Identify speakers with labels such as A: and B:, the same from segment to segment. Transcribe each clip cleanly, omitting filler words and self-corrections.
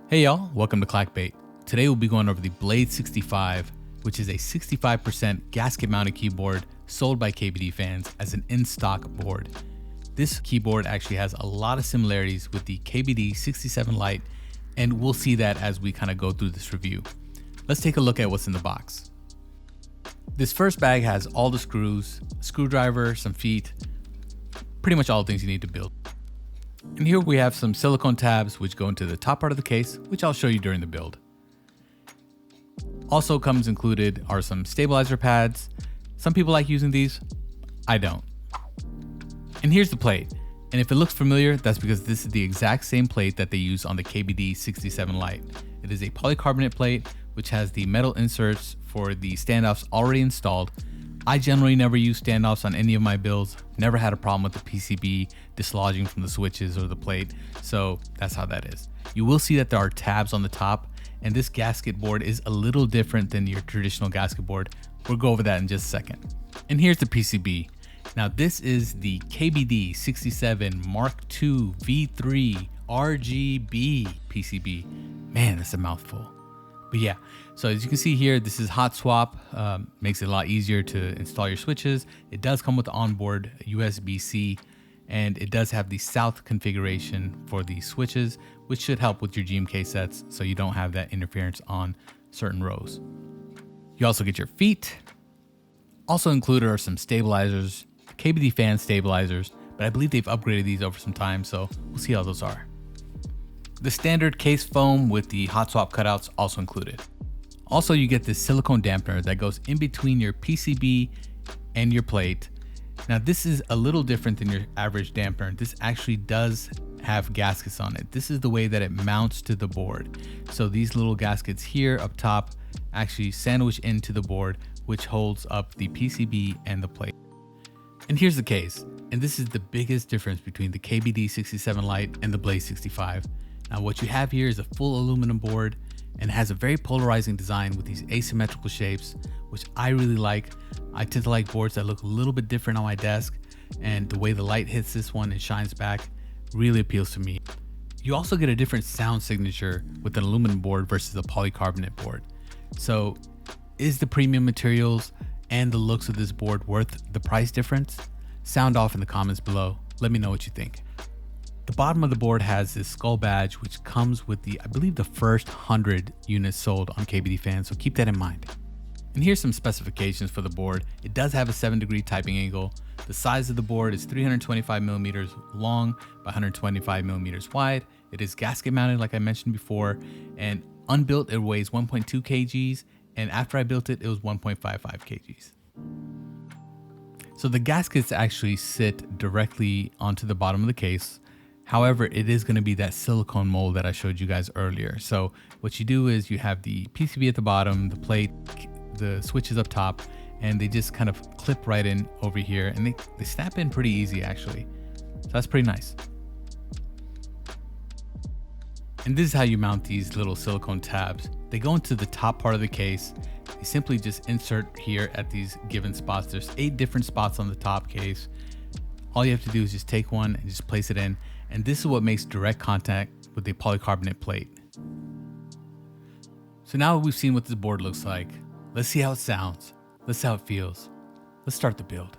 A: Hey y'all, welcome to Clackbait. Today we'll be going over the Blade65, which is a 65% gasket mounted keyboard sold by KBDFans as an in-stock board. This keyboard actually has a lot of similarities with the KBD67 Lite, and we'll see that as we kind of go through this review. Let's take a look at what's in the box. This first bag has all the screws, a screwdriver, some feet, pretty much all the things you need to build. And here we have some silicone tabs which go into the top part of the case, which I'll show you during the build. Also comes included are some stabilizer pads. Some people like using these, I don't. And here's the plate. And if it looks familiar, that's because this is the exact same plate that they use on the KBD67 Lite. It is a polycarbonate plate which has the metal inserts for the standoffs already installed. I generally never use standoffs on any of my builds, never had a problem with the PCB dislodging from the switches or the plate, so that's how that is. You will see that there are tabs on the top, and this gasket board is a little different than your traditional gasket board. We'll go over that in just a second. And here's the PCB. Now this is the KBD67 Mark II V3 RGB PCB. Man, that's a mouthful. But yeah, so as you can see here, this is hot swap, makes it a lot easier to install your switches. It does come with the onboard USB-C, and it does have the south configuration for the switches, which should help with your GMK sets so you don't have that interference on certain rows. You also get your feet. Also included are some stabilizers, KBDFans stabilizers, but I believe they've upgraded these over some time, so we'll see how those are. The standard case foam with the hot swap cutouts also included. Also, you get this silicone dampener that goes in between your PCB and your plate. Now this is a little different than your average dampener. This actually does have gaskets on it. This is the way that it mounts to the board. So these little gaskets here up top actually sandwich into the board, which holds up the PCB and the plate. And here's the case. And this is the biggest difference between the KBD67 Lite and the Blade65. Now what you have here is a full aluminum board and has a very polarizing design with these asymmetrical shapes, which I really like. I tend to like boards that look a little bit different on my desk, and the way the light hits this one and shines back really appeals to me. You also get a different sound signature with an aluminum board versus a polycarbonate board. So is the premium materials and the looks of this board worth the price difference? Sound off in the comments below. Let me know what you think. The bottom of the board has this skull badge, which comes with I believe the first 100 units sold on KBDFans, so keep that in mind. And here's some specifications for the board. It does have a 7-degree typing angle. The size of the board is 325 millimeters long by 125 millimeters wide. It is gasket mounted, like I mentioned before, and unbuilt it weighs 1.2 kgs, and after I built it, it was 1.55 kgs. So the gaskets actually sit directly onto the bottom of the case. However, it is going to be that silicone mold that I showed you guys earlier. So what you do is you have the PCB at the bottom, the plate, the switches up top, and they just kind of clip right in over here, and they snap in pretty easy actually. So that's pretty nice. And this is how you mount these little silicone tabs. They go into the top part of the case. They simply just insert here at these given spots. There's 8 different spots on the top case. All you have to do is just take one and just place it in. And this is what makes direct contact with the polycarbonate plate. So now we've seen what this board looks like. Let's see how it sounds. Let's see how it feels. Let's start the build.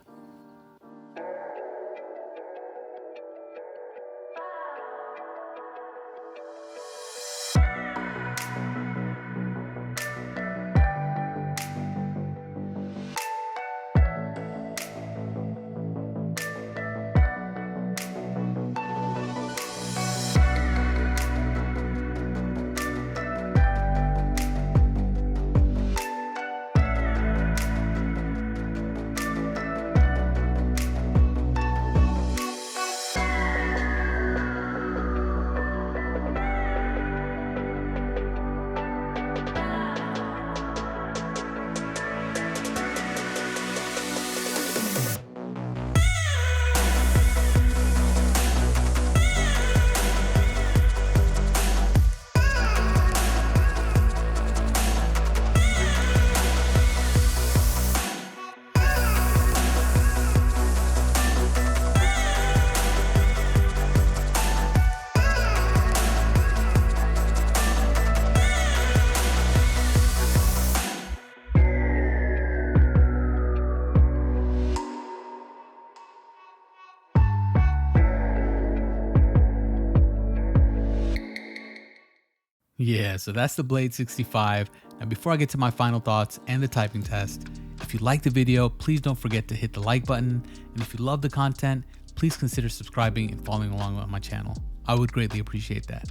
A: Yeah, so that's the Blade65. Now before I get to my final thoughts and the typing test, if you like the video, please don't forget to hit the like button. And if you love the content, please consider subscribing and following along on my channel. I would greatly appreciate that.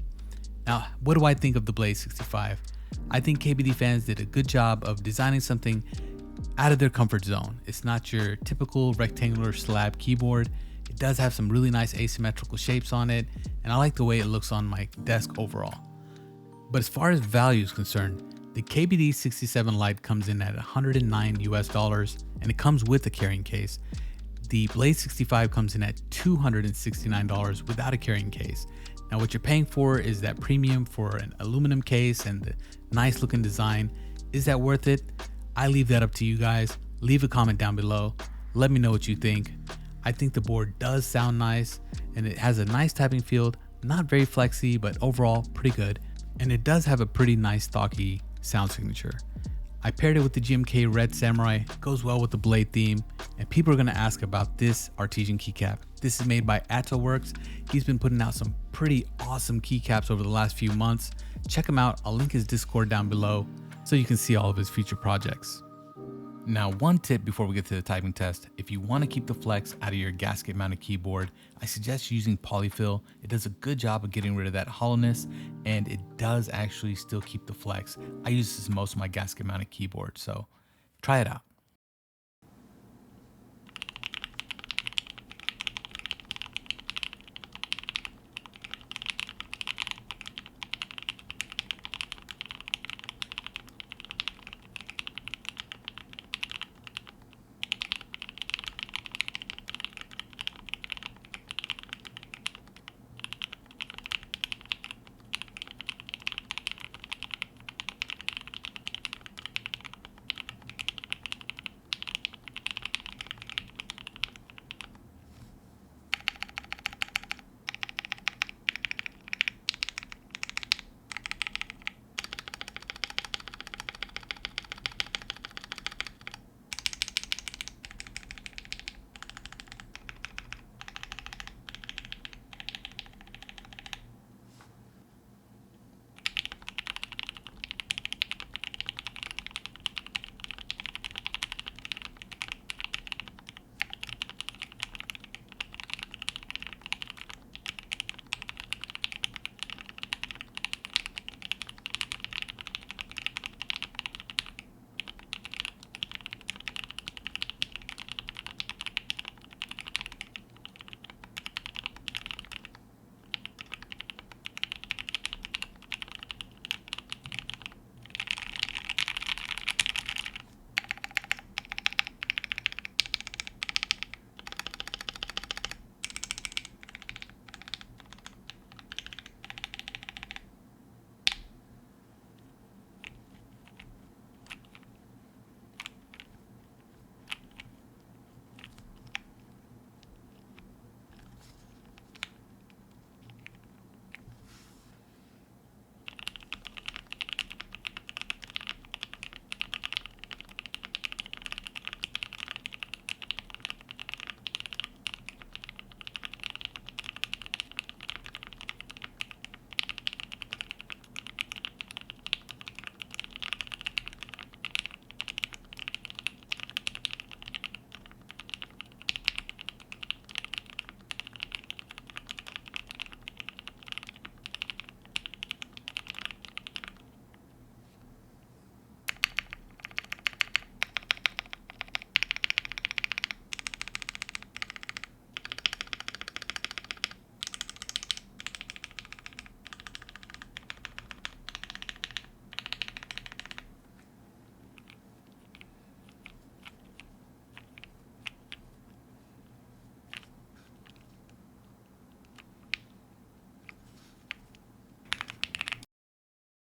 A: Now, what do I think of the Blade65? I think KBDFans did a good job of designing something out of their comfort zone. It's not your typical rectangular slab keyboard. It does have some really nice asymmetrical shapes on it, and I like the way it looks on my desk overall. But as far as value is concerned, the KBD67 Lite comes in at $109 US, and it comes with a carrying case. The Blade65 comes in at $269 without a carrying case. Now what you're paying for is that premium for an aluminum case and the nice looking design. Is that worth it? I leave that up to you guys. Leave a comment down below. Let me know what you think. I think the board does sound nice and it has a nice tapping field, not very flexy, but overall pretty good. And it does have a pretty nice thocky sound signature. I paired it with the GMK Red Samurai, goes well with the Blade theme, and people are gonna ask about this artesian keycap. This is made by AtoWorks. He's been putting out some pretty awesome keycaps over the last few months. Check him out, I'll link his Discord down below so you can see all of his future projects. Now, one tip before we get to the typing test: if you want to keep the flex out of your gasket mounted keyboard, I suggest using polyfill. It does a good job of getting rid of that hollowness, and it does actually still keep the flex. I use this in most of my gasket mounted keyboards, so try it out.